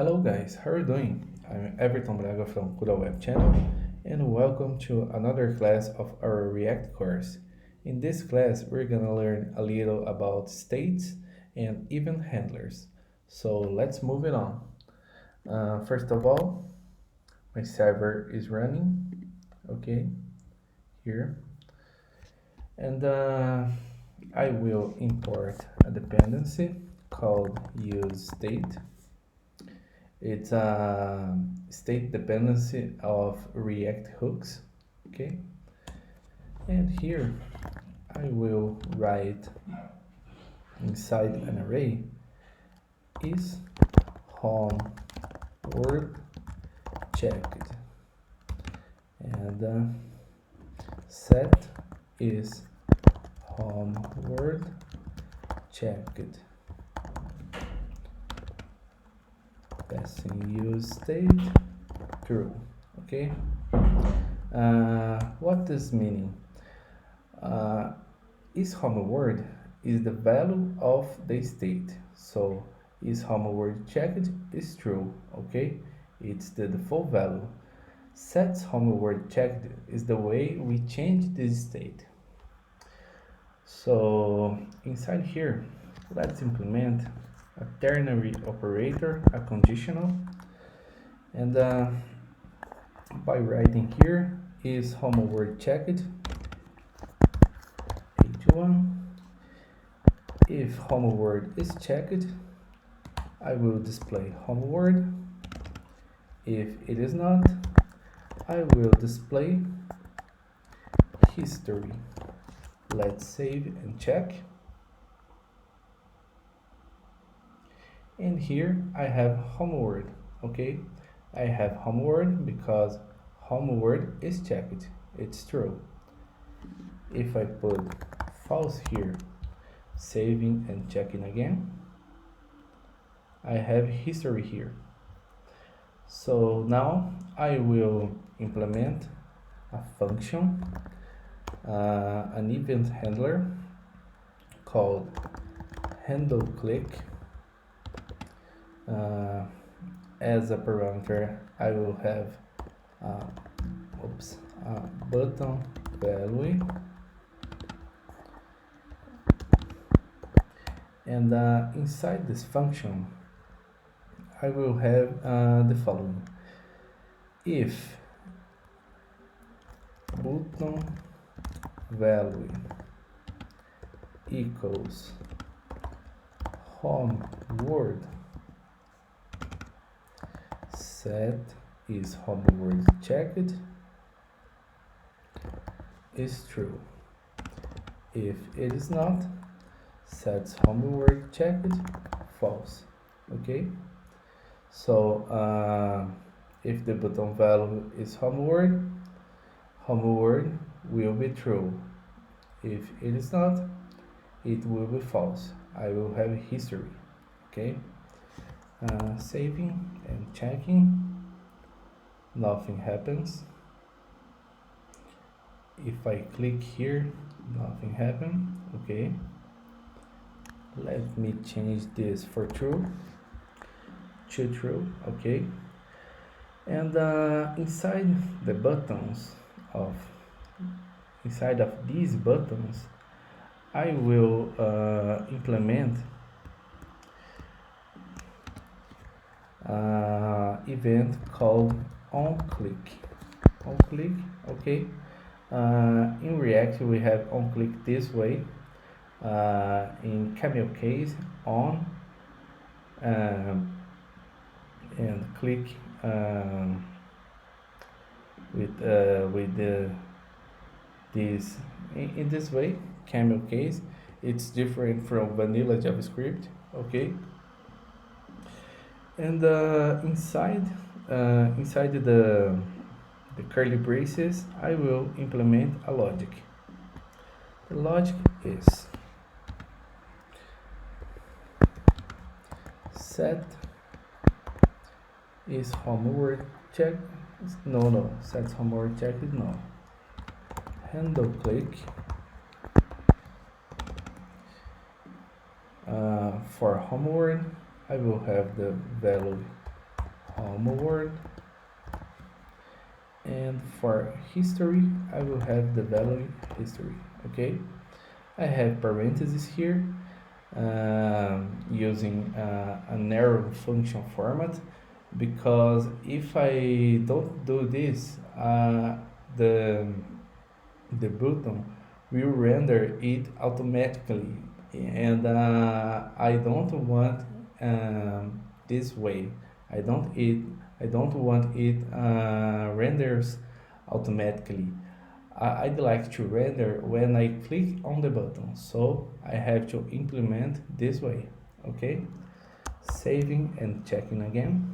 Hello guys, how are you doing? I'm Everton from Kuda Web Channel and welcome to another class of our React course. In this class, we're gonna learn a little about states and event handlers. So let's move it on. First of all, my server is running, okay, here. And I will import a dependency called useState. It's a state dependency of React hooks, okay? And here I will write inside an array is home word checked, and set is home word checked. Passing use state true. Okay. What does meaning? Is home word is the value of the state. So is home word checked is true. Okay, it's the default value. Sets home word checked is the way we change this state. So inside here, let's implement a ternary operator, a conditional, and by writing here is home word checked h1. If home word is checked, I will display home word. If it is not, I will display history. Let's save and check. And here I have home word. Okay, I have home word because home word is checked, it's true. If I put false here, saving and checking again, I have history here. So now I will implement a function, an event handler called handleClick. As a parameter, I will have button value, and inside this function I will have the following: if button value equals home word, set is home word checked is true. If it is not, sets home word checked false. Okay, so if the button value is home word will be true. If it is not, it will be false. I will have history. Okay, saving and checking, nothing happens. If I click here, nothing happened. Okay, let me change this for true to true. Okay, and inside of these buttons I will implement event called OnClick. Okay. In React we have OnClick this way. In camel case, on and click with this in this way. Camel case, it's different from vanilla JavaScript. Okay, and inside the curly braces I will implement a logic. The logic is set is home word checked. Sets home word checked no. handleClick for home word I will have the value homeworld, and for history I will have the value history. Okay, I have parentheses here using an arrow function format, because if I don't do this, the the button will render it automatically, and I don't want this way. I don't it I don't want it renders automatically. I'd like to render when I click on the button, so I have to implement this way. Okay, saving and checking again.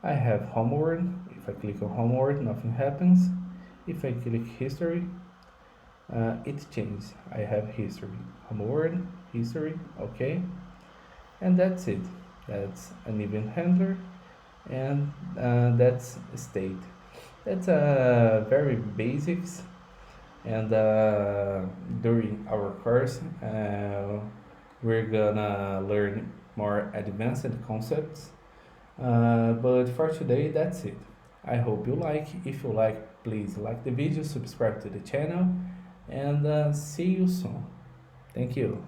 I have homeworld. If I click on homeworld, nothing happens. If I click history, it changes. I have history, homeworld, history. Okay, and that's it. That's an event handler, and that's state. That's very basics, and during our course, we're gonna learn more advanced concepts. But for today, that's it. I hope you like. If you like, please like the video, subscribe to the channel, and see you soon. Thank you.